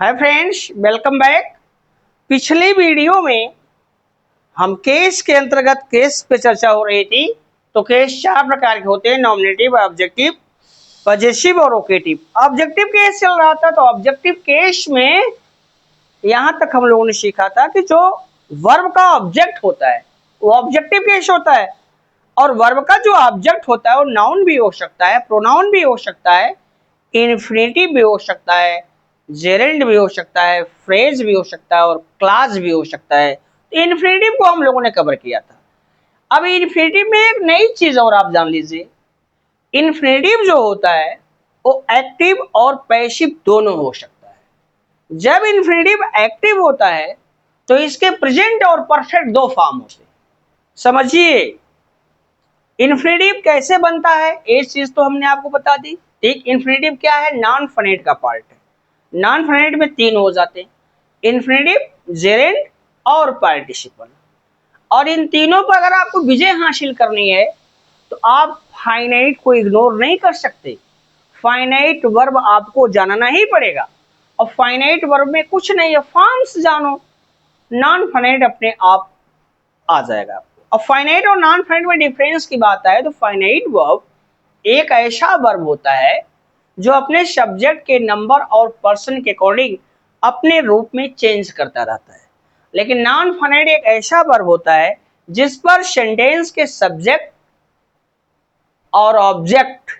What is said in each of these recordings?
Hi friends, welcome back. पिछली video में हम केस के अंतर्गत केस पे चर्चा हो रही थी। तो केस चार प्रकार के होते हैं: नॉमिनेटिव, ऑब्जेक्टिव, पजेसिव और ओकेटिव। ऑब्जेक्टिव केस चल रहा था। तो ऑब्जेक्टिव केस में यहां तक हम लोगों ने सीखा था कि जो वर्ब का ऑब्जेक्ट होता है वो ऑब्जेक्टिव केस होता है, और वर्ब का जो ऑब्जेक्ट होता है वो नाउन भी हो सकता है, प्रोनाउन भी हो सकता है, इन्फिनेटिव भी हो सकता है, जेरेंड भी हो सकता है, फ्रेज भी हो सकता है और क्लास भी हो सकता है। तो इन्फिनेटिव को हम लोगों ने कवर किया था। अब इन्फिनेटिव में एक नई चीज और आप जान लीजिए। इन्फिनेटिव जो होता है वो एक्टिव और पैसिव दोनों हो सकता है। जब इन्फिनेटिव एक्टिव होता है तो इसके प्रेजेंट और परफेक्ट दो फॉर्म होते हैं। समझिए इन्फिनेटिव कैसे बनता है, ये चीज तो हमने आपको बता दी। ठीक, इन्फिनेटिव क्या है? नॉन फाइनाइट का पार्ट है। नॉन फाइनाइट में तीन हो जाते हैं: इन्फिनेटिव, जेरेंड और पार्टिसिपल। और इन तीनों पर अगर आपको विजय हासिल करनी है तो आप फाइनाइट को इग्नोर नहीं कर सकते। फाइनाइट वर्ब आपको जानना ही पड़ेगा। और फाइनाइट वर्ब में कुछ नहीं है, फॉर्म्स जानो, नॉन फाइनाइट अपने आप आ जाएगा आपको। अब फाइनाइट और नॉन फाइनाइट में डिफरेंस की बात आए तो फाइनाइट वर्ब एक ऐसा वर्ब होता है जो अपने सब्जेक्ट के नंबर और पर्सन के अकॉर्डिंग अपने रूप में चेंज करता रहता है। लेकिन नॉन फाइनाइट एक ऐसा वर्ब होता है जिस पर सेंटेंस के सब्जेक्ट और ऑब्जेक्ट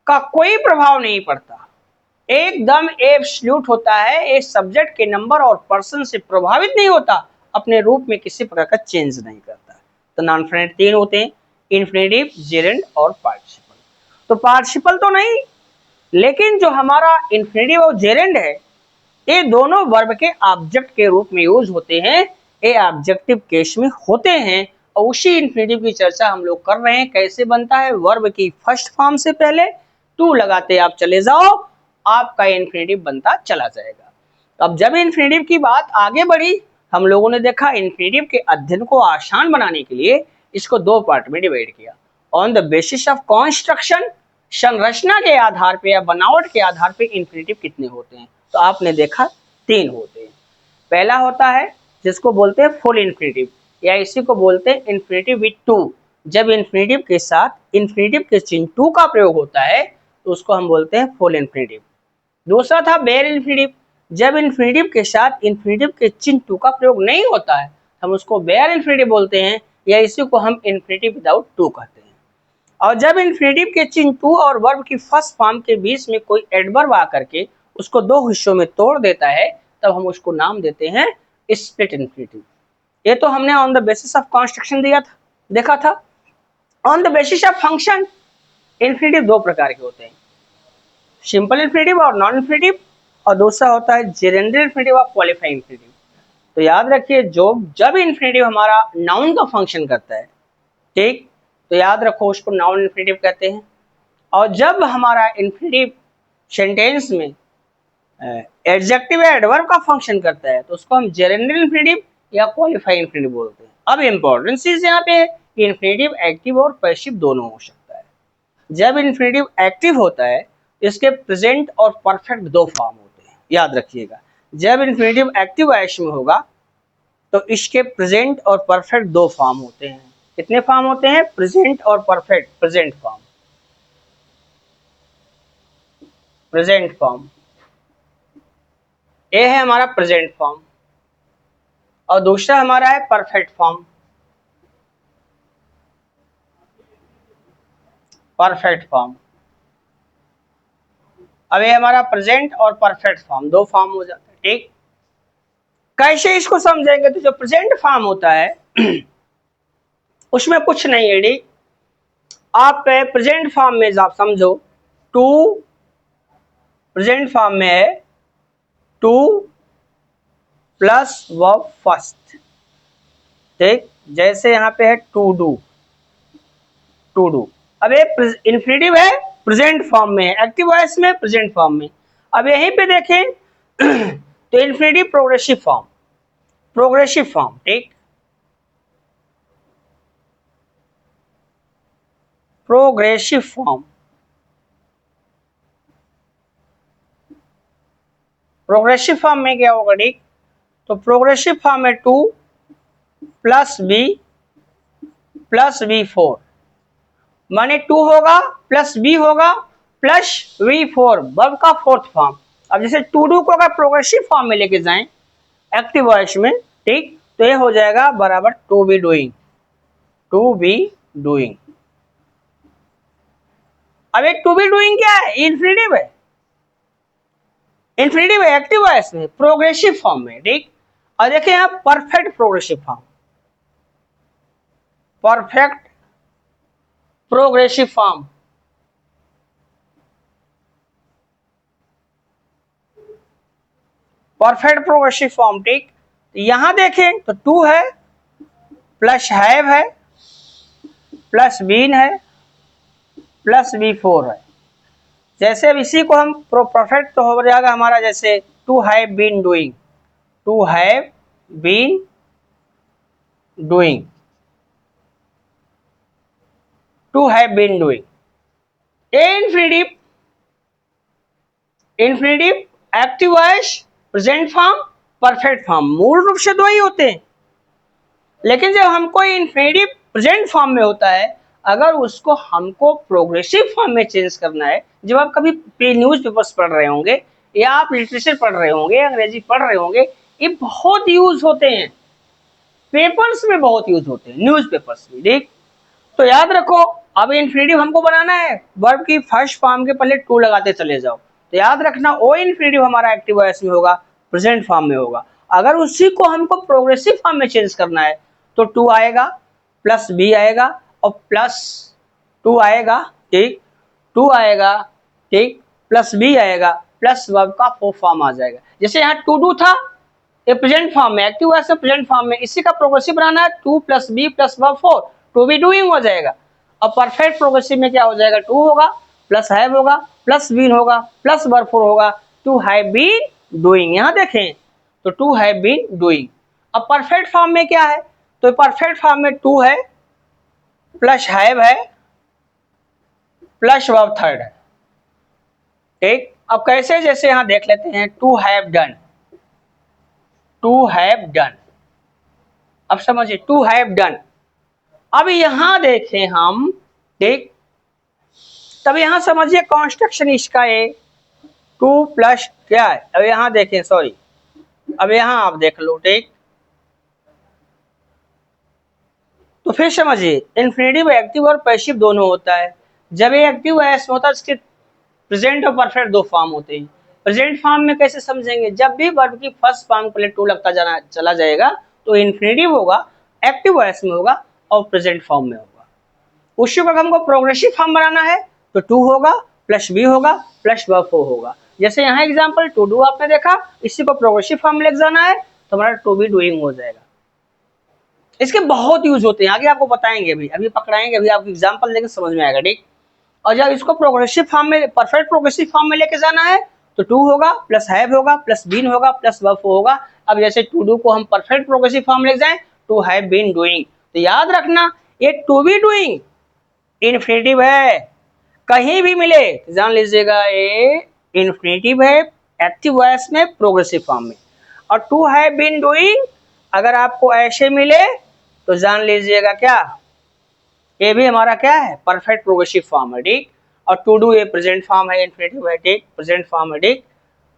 का कोई प्रभाव नहीं पड़ता, एकदम एब्सोल्यूट होता है। ये सब्जेक्ट के नंबर और पर्सन से प्रभावित नहीं होता, अपने रूप में किसी प्रकार का चेंज नहीं करता। तो नॉन फाइनाइट तीन होते हैं: इन्फिनेटिव, जेरेंड और पार्टिसिपल। तो पार्टिसिपल तो नहीं, लेकिन जो हमारा इन्फिनेटिव और जेरेंड है ये दोनों वर्ब के ऑब्जेक्ट के रूप में यूज होते हैं। ये ऑब्जेक्टिव केस में होते हैं। और उसी इन्फिनेटिव की चर्चा हम लोग कर रहे हैं। कैसे बनता है? वर्ब की फर्स्ट फॉर्म से पहले टू लगाते आप चले जाओ, आपका इन्फिनेटिव बनता चला जाएगा। अब जब इन्फिनेटिव की बात आगे बढ़ी, हम लोगों ने देखा इन्फिनेटिव के अध्ययन को आसान बनाने के लिए इसको दो पार्ट में डिवाइड किया। On the basis of construction, संरचना के आधार पे या बनावट के आधार पे इन्फिनेटिव कितने होते हैं? तो आपने देखा तीन होते हैं। पहला होता है जिसको बोलते हैं फुल इन्फिनेटिव, या इसी को बोलते हैं इन्फिनेटिव विद टू। जब इन्फिनेटिव के साथ इन्फिनेटिव के चिन्ह टू का प्रयोग होता है तो उसको हम बोलते हैं फुल इन्फिनेटिव। दूसरा था बेयर इन्फिनेटिव। जब इन्फिनेटिव के साथ इन्फिनेटिव के चिन्ह टू का प्रयोग नहीं होता है हम उसको बेयर इन्फिनेटिव बोलते हैं, या इसी को हम इन्फिनेटिव विदाउट टू कहते हैं। और जब इन्फिनेटिव के चिन्ह टू और वर्ब की फर्स्ट फॉर्म के बीच में कोई एडवर्ब आकर के उसको दो हिस्सों में तोड़ देता है तब हम उसको नाम देते हैं स्प्लिट इन्फिनेटिव। ये तो हमने on the basis of construction देखा था। On the basis of function infinitive दो प्रकार के होते हैं: सिंपल इन्फिनेटिव और नॉन इन्फिनेटिव, और दूसरा होता है जेरेंडर इन्फिनेटिव और क्वालिफाइंग इन्फिनेटिव। तो याद रखिए, जो जब इन्फिनेटिव हमारा नाउन का फंक्शन करता है, ठीक, तो याद रखो उसको नाउन इन्फिनेटिव कहते हैं। और जब हमारा इन्फिनेटिव सेंटेंस में एडजेक्टिव या एडवर्ब का फंक्शन करता है तो उसको हम जेरेंडर इन्फिनेटिव या क्वालिफाइंग इन्फिनेटिव बोलते हैं। अब इंपॉर्टेंट चीज यहाँ पे है कि इन्फिनेटिव एक्टिव और पैसिव दोनों हो सकता है। जब इन्फिनेटिव एक्टिव होता है इसके प्रेजेंट और परफेक्ट दो फॉर्म होते हैं, याद रखिएगा। जब इन्फिनेटिव एक्टिव वॉइस में होगा तो इसके प्रेजेंट और परफेक्ट दो फॉर्म होते हैं। कितने फॉर्म होते हैं? प्रेजेंट और perfect. Present form, present form, ये है हमारा प्रेजेंट फॉर्म, और दूसरा हमारा है परफेक्ट फॉर्म। परफेक्ट फॉर्म, अब ये हमारा प्रेजेंट और परफेक्ट फॉर्म दो फॉर्म हो जाता है। ठीक, कैसे इसको समझेंगे? तो जो प्रेजेंट फॉर्म होता है उसमें कुछ नहीं है। डी, आप प्रेजेंट फॉर्म में आप समझो टू, प्रेजेंट फॉर्म में है टू प्लस वर्ब फर्स्ट। ठीक, जैसे यहाँ पे है टू डू, टू डू। अब ये इन्फिनेटिव है, प्रेजेंट फॉर्म में है, एक्टिव वॉइस में, प्रेजेंट फॉर्म में। अब यहीं पे देखें तो infinitive progressive form, progressive form, ठीक, प्रोग्रेसिव फॉर्म। प्रोग्रेसिव फॉर्म में क्या होगा, ठीक, तो प्रोग्रेसिव फॉर्म में 2 प्लस बी प्लस V4, माने 2 होगा प्लस बी होगा प्लस V4, वर्ब का फोर्थ फॉर्म। अब जैसे टू डू को अगर प्रोग्रेसिव फॉर्म में लेके जाएं एक्टिव वॉइस में, ठीक, तो ये हो जाएगा बराबर to be doing, to be doing. अब एक टू बी डूइंग क्या है, इन्फिनिटिव है, इन्फिनिटिव है एक्टिव वॉइस में प्रोग्रेसिव फॉर्म में, ठीक। और देखिए यहां perfect progressive form, perfect progressive form, perfect progressive form, ठीक। यहां देखें तो 2 है प्लस हैव है प्लस बीन है प्लस V4 है। जैसे अब इसी को हम परफेक्ट तो हो जाएगा हमारा, जैसे to have been doing, to have been doing, to have been doing. Infinitive, infinitive, active voice, present form, perfect form, मूल रूप से दो ही होते हैं। लेकिन जब हमको इन्फिनिटिव प्रेजेंट फॉर्म में होता है, अगर उसको हमको प्रोग्रेसिव फॉर्म में चेंज करना है, जब आप कभी न्यूज पेपर्स पढ़ रहे होंगे या आप लिटरेचर पढ़ रहे होंगे, अंग्रेजी पढ़ रहे होंगे, ये बहुत यूज होते हैं, पेपर्स में बहुत यूज होते हैं, न्यूज पेपर्स में, ठीक। तो याद रखो, अब इन्फिनिटिव हमको बनाना है, वर्ब की फर्स्ट फॉर्म के पहले टू लगाते चले जाओ, तो याद रखना ओ इन्फिनिटिव हमारा एक्टिव वॉइस में होगा, प्रेजेंट फॉर्म में होगा। अगर उसी को हमको प्रोग्रेसिव फॉर्म में चेंज करना है तो टू आएगा प्लस बी आएगा और प्लस टू आएगा, ठीक, टू आएगा, ठीक, प्लस बी आएगा प्लस वर्ब का फोर्थ फॉर्म आ जाएगा। जैसे यहाँ टू डू था, ये प्रेजेंट फॉर्म में, एक्टिव वॉइस में प्रेजेंट फॉर्म में, इसी का प्रोग्रेसिव बनाना है, to plus be plus verb 4, to be doing हो जाएगा। और परफेक्ट प्रोग्रेसिव में क्या हो जाएगा, टू होगा प्लस हैव होगा प्लस बीन होगा प्लस वर्ब 4 होगा, टू हैव बीन डूइंग। यहां देखें तो टू हैव बीन डूइंग। अब परफेक्ट फॉर्म में क्या है, तो परफेक्ट फॉर्म में टू है प्लस हैव है प्लस वर्ब थर्ड है, ठीक। अब कैसे, जैसे यहां देख लेते हैं, to have done, to have done, अब समझिए टू हैव डन। अब यहां देखें हम, ठीक, तब यहां समझिए कॉन्स्ट्रक्शन इसका है, टू प्लस क्या है, अब यहां देखें, सॉरी, अब यहां आप देख लो, ठीक। तो फिर समझिए इन्फिनिटिव एक्टिव और पैसिव दोनों होता है। जब ये एक्टिव वॉइस में होता है, इसके प्रेजेंट और परफेक्ट दो फॉर्म होते हैं। प्रेजेंट फॉर्म में कैसे समझेंगे, जब भी वर्ब की फर्स्ट फॉर्म पहले टू लगता जाना चला जाएगा तो इन्फिनिटिव होगा, एक्टिव वॉइस में होगा और प्रेजेंट फॉर्म में होगा। उसी को हमको प्रोग्रेसिव फॉर्म बनाना है तो टू होगा प्लस बी होगा प्लस वर्ब 4 होगा। जैसे यहाँ एग्जांपल टू डू आपने देखा, इसी को प्रोग्रेसिव फॉर्म में लेके जाना है तो हमारा टू बी डूइंग हो जाएगा। इसके बहुत यूज होते हैं, आगे आपको बताएंगे, अभी पकड़ाएंगे, अभी आपको एग्जांपल देकर समझ में आएगा, ठीक। और जब इसको प्रोग्रेसिव फॉर्म में, परफेक्ट प्रोग्रेसिव फॉर्म में लेके जाना है तो टू होगा प्लस हैव होगा प्लस बीन होगा प्लस वर्ब होगा। अब जैसे टू डू को हम परफेक्ट प्रोग्रेसिव फॉर्म ले जाएं, टू हैव बीन डूइंग, तो याद रखना ये टू बी डूइंग इन्फिनिटिव है, कहीं भी मिले जान लीजिएगा ये इन्फिनिटिव है, एक्टिव वॉइस में प्रोग्रेसिव फॉर्म में। और टू हैव बीन डूइंग अगर आपको ऐसे मिले तो जान लीजिएगा क्या, ये भी हमारा क्या है, परफेक्ट प्रोग्रेसिव फॉर्म है, ठीक। और टू डू ये प्रेजेंट फॉर्म है, इन्फिनिटिव है, ठीक, प्रेजेंट फॉर्म है, ठीक।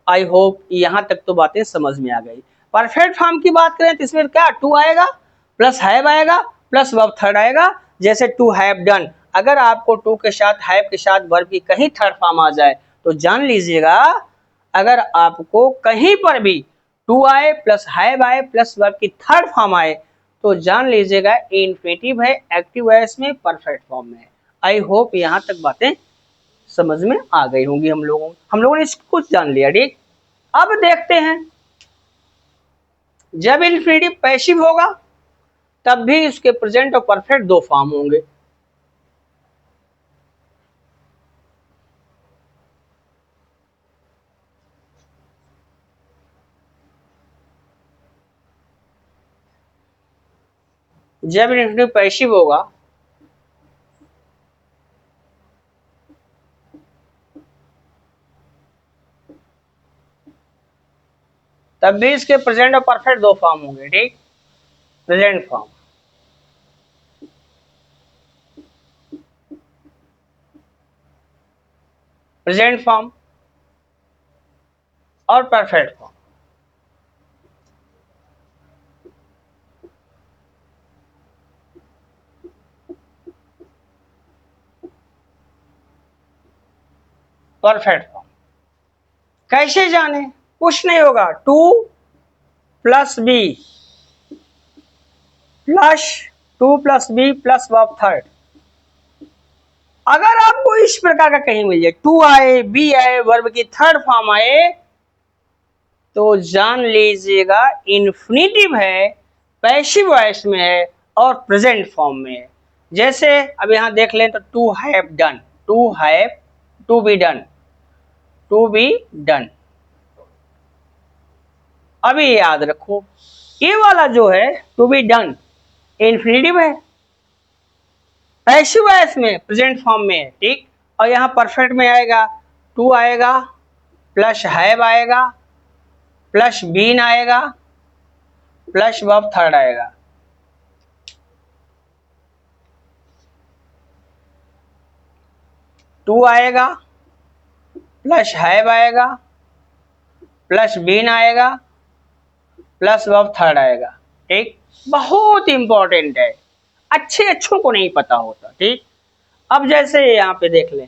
आई होप यहां तक तो बातें समझ में आ गई। परफेक्ट फॉर्म की बात करें तो इसमें क्या, टू आएगा प्लस हैव आएगा प्लस वर्ब थर्ड आएगा। जैसे टू हैव डन, अगर आपको टू के साथ हैव के साथ वर्ब की कहीं थर्ड फॉर्म आ जाए तो जान लीजिएगा, अगर आपको कहीं पर भी टू आए प्लस हैव आए प्लस वर्ब की थर्ड फॉर्म आए तो जान लीजिएगा इन्फिनिटिव है, एक्टिव वॉइस में, परफेक्ट फॉर्म में है। आई होप यहां तक बातें समझ में आ गई होंगी। हम लोगों ने इसको कुछ जान लिया, ठीक। अब देखते हैं जब इन्फिनिटिव पैसिव होगा तब भी उसके प्रेजेंट और परफेक्ट दो फॉर्म होंगे। जब इन्फिनिटिव पैसिव होगा तब भी इसके प्रेजेंट और परफेक्ट दो फॉर्म होंगे, ठीक। प्रेजेंट फॉर्म, प्रेजेंट फॉर्म और परफेक्ट फॉर्म। परफेक्ट फॉर्म कैसे जाने, कुछ नहीं होगा, 2 plus be plus 2 plus be plus verb third. अगर आपको इस प्रकार का कहीं मिल जाए, 2 आए, बी आए, वर्ब की थर्ड फॉर्म आए, तो जान लीजिएगा इन्फिनिटिव है, पैसिव वॉइस में है और प्रेजेंट फॉर्म में है। जैसे अब यहां देख लें तो to have done, to have, to be done, to be done. अभी याद रखो, ये वाला जो है टू बी डन इन्फिनिटिव है, पैसिव वॉइस में, प्रेजेंट फॉर्म में है, ठीक। और यहां परफेक्ट में आएगा, टू आएगा प्लस हैव आएगा प्लस बीन आएगा प्लस वर्ब थर्ड आएगा। टू आएगा प्लस हैव आएगा प्लस बीन आएगा प्लस वर्ब थर्ड आएगा, ठीक। बहुत इंपॉर्टेंट है, अच्छों को नहीं पता होता, ठीक। अब जैसे यहाँ पे देख लें,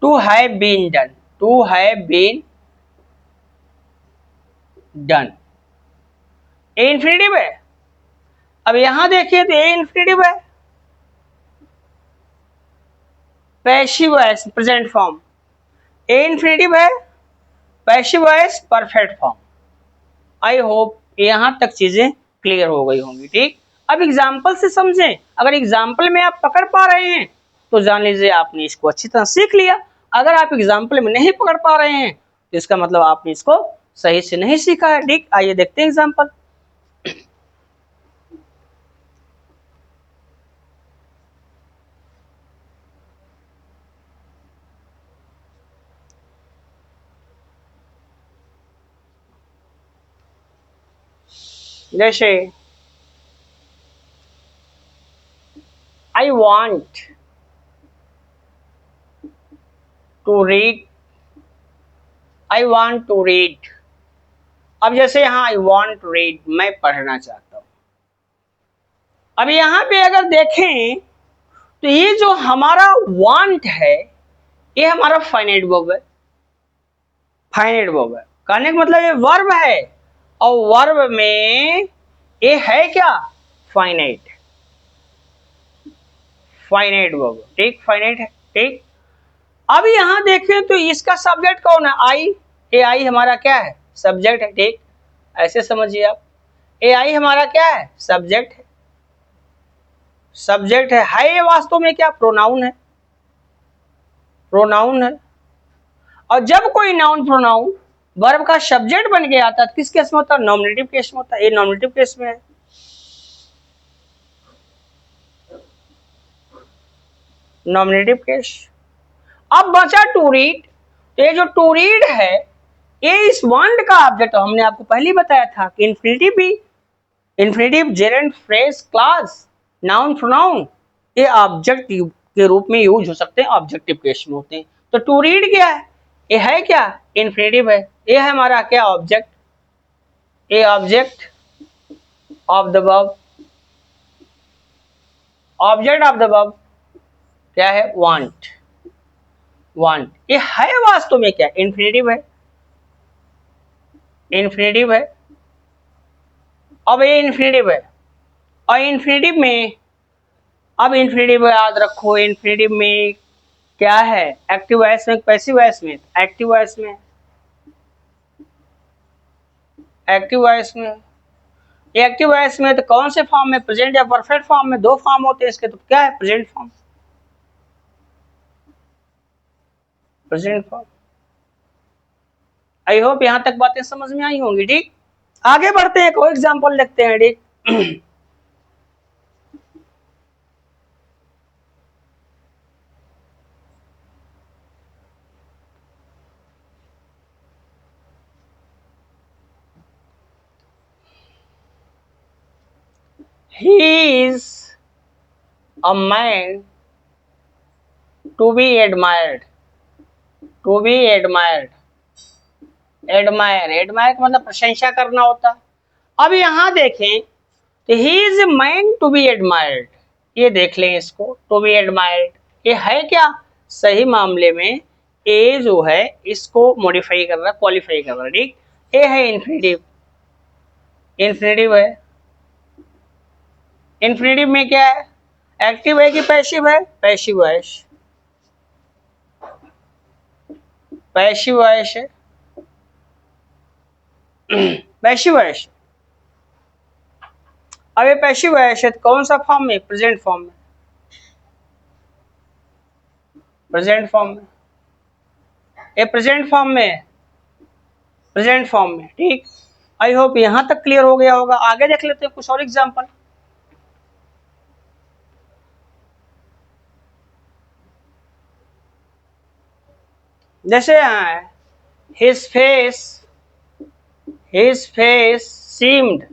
to have been done, to have been done, a infinitive है। अब यहां देखिए तो ए इन्फिनिटिव है, passive voice present form, a infinitive है, passive voice perfect form. I hope यहां तक चीजें क्लियर हो गई होंगी, ठीक। अब एग्जाम्पल से समझें, अगर एग्जाम्पल में आप पकड़ पा रहे हैं तो जान लीजिए आपने इसको अच्छी तरह सीख लिया। अगर आप एग्जाम्पल में नहीं पकड़ पा रहे हैं तो इसका मतलब आपने इसको सही से नहीं सीखा है, ठीक। आइए देखते हैं एग्जाम्पल। जैसे I want to read, I want to read. अब जैसे यहाँ आई वॉन्ट टू रीड, मैं पढ़ना चाहता हूं। अब यहाँ पे अगर देखें तो ये जो हमारा वांट है ये हमारा फाइनाइट वर्ब है, फाइनाइट वर्ब है, कहने का मतलब ये वर्ब है और वर्ब में ये है क्या, फाइनाइट, फाइनाइट वर्ब, ठीक, फाइनाइट है, ठीक। अब यहां देखें तो इसका सब्जेक्ट कौन है, आई, ए आई हमारा क्या है, सब्जेक्ट है, ठीक। ऐसे समझिए आप, ए आई हमारा क्या है, सब्जेक्ट है, सब्जेक्ट है ये वास्तव में क्या, प्रोनाउन है, प्रोनाउन है। और जब कोई नाउन प्रोनाउन वर्ब का सब्जेक्ट बन के आता है किस केस में होता है, नॉमिनेटिव केस में होता है, ये नॉमिनेटिव केस में है, नॉमिनेटिव केस। अब बचा टू रीड, तो ये जो टू रीड है ये इस वांट का ऑब्जेक्ट, हमने आपको पहले ही बताया था कि इन्फिनिटिव भी, infinitive, Geraint, phrase, class, noun pronoun ये ऑब्जेक्ट के रूप में यूज हो सकते हैं, ऑब्जेक्टिव केस में होते हैं। तो टू रीड क्या है, ये है क्या, इन्फिनिटिव है, ये है हमारा क्या, object, A object of the verb, object of the verb क्या है, वांट, वांट ये है वास्तव में क्या, इन्फिनिटिव है, इन्फिनिटिव है। अब ये इन्फिनिटिव है और इन्फिनिटिव में, अब इन्फिनिटिव याद रखो, इन्फिनिटिव में क्या है, एक्टिव वॉइस में, पैसिव वॉइस में, एक्टिव वॉइस में, एक्टिव वॉइस में। एक्टिव वॉइस में तो कौन से फॉर्म में, प्रेजेंट या परफेक्ट फॉर्म में, दो फॉर्म होते हैं इसके, तो क्या है, present form, present form. I hope यहां तक बातें समझ में आई होंगी, ठीक। आगे बढ़ते हैं, कोई एग्जांपल देखते हैं, ठीक। He is a man to be admired, to be admired, admire, admire का मतलब प्रशंसा करना होता। अब यहां देखें तो he is a man to be admired, ये देख लें इसको, टू बी एडमायर्ड ये है क्या, सही मामले में ए जो है इसको मॉडिफाई कर रहा है, क्वालिफाई कर रहा है, ठीक। ए है इन्फिनिटिव, इन्फिनिटिव है। इन्फिनिटिव में क्या है, एक्टिव है कि पैसिव है, पैसिव वॉइस, पैसिव वॉइस है, पैसिव वॉइस। अब ये पैसिव वॉइस है तो कौन सा फॉर्म में, प्रेजेंट फॉर्म में, प्रेजेंट फॉर्म में, ये प्रेजेंट फॉर्म में, प्रेजेंट फॉर्म में, ठीक। आई होप यहां तक क्लियर हो गया होगा। आगे देख लेते हैं कुछ और एग्जांपल। जैसे his face, his face seemed,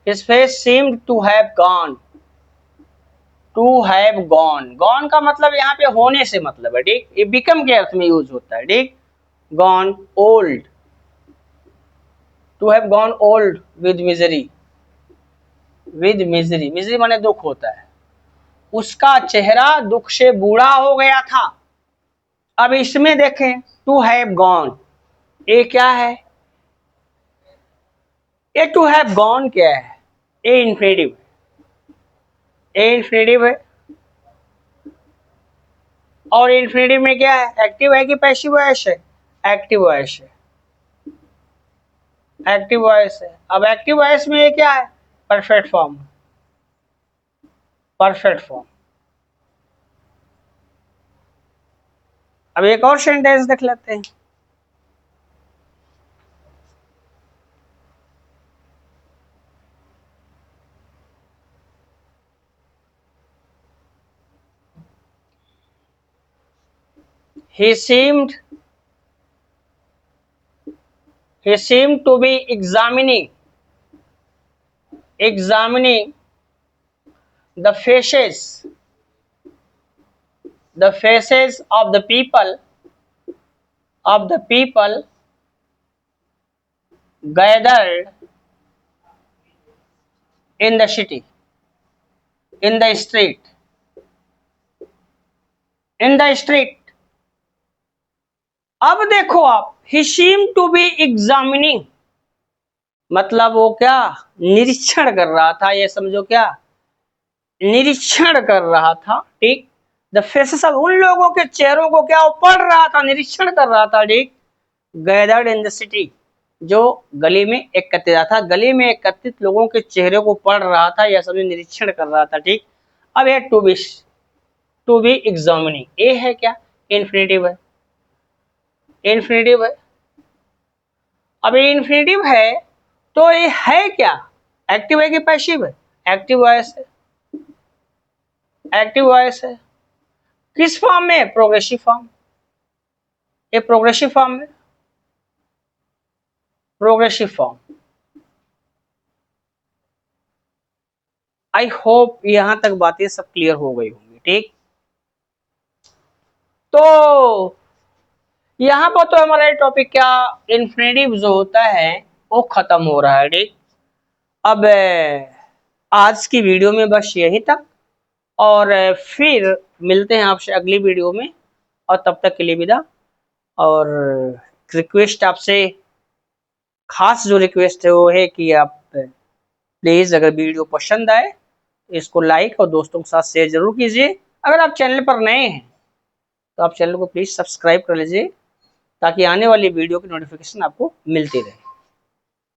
his face seemed to have gone, to have gone, gone का मतलब यहाँ पे होने से मतलब है, ठीक। ये बिकम के अर्थ में यूज होता है, ठीक। Gone old, to have gone old with misery, with misery, misery माने दुख होता है, उसका चेहरा दुख से बूढ़ा हो गया था। अब इसमें देखें टू हैव गॉन, ये क्या है, ये टू हैव गॉन क्या है, ए इन्फिनिटिव, ए इन्फिनिटिव है। और इन्फिनिटिव में क्या है, एक्टिव है कि पैसिव वॉइस है, एक्टिव वॉइस है, एक्टिव वॉइस है। अब एक्टिव वॉइस में ये क्या है, परफेक्ट फॉर्म, परफेक्ट फॉर्म। अब एक और सेंटेंस देख लेते हैं। He seemed to be examining the faces of the people gathered in the city, in the street, in the street। अब देखो आप, he seemed to be examining मतलब वो क्या, निरीक्षण कर रहा था, ये समझो क्या, निरीक्षण कर रहा था, ठीक। द फेसेस ऑफ, उन लोगों के चेहरों को क्या वो पढ़ रहा था, निरीक्षण कर रहा था, ठीक। गैदर्ड इन द सिटी, जो गली में एकत्रित था, गली में एकत्रित लोगों के चेहरे को पढ़ रहा था, यह समझो निरीक्षण कर रहा था, ठीक। अब ये टू बी एग्जामिनिंग, ये है क्या, इन्फिनिटिव है, इन्फिनिटिव है। अब ये इन्फिनिटिव है तो ये है क्या, एक्टिव है कि पैसिव है, एक्टिव वॉइस है, एक्टिव वॉइस है। किस फॉर्म में, प्रोग्रेसिव फॉर्म, ये प्रोग्रेसिव फॉर्म में, प्रोग्रेसिव फॉर्म। आई होप यहां तक बातें सब क्लियर हो गई होंगी, ठीक। तो यहां पर तो हमारा टॉपिक क्या, इन्फिनिटिव जो होता है वो खत्म हो रहा है, ठीक। अब आज की वीडियो में बस यही तक, और फिर मिलते हैं आपसे अगली वीडियो में, और तब तक के लिए विदा। और रिक्वेस्ट आपसे, खास जो रिक्वेस्ट है वो है कि आप प्लीज़ अगर वीडियो पसंद आए तो इसको लाइक और दोस्तों के साथ शेयर जरूर कीजिए। अगर आप चैनल पर नए हैं तो आप चैनल को प्लीज़ सब्सक्राइब कर लीजिए, ताकि आने वाली वीडियो की नोटिफिकेशन आपको मिलती रहे।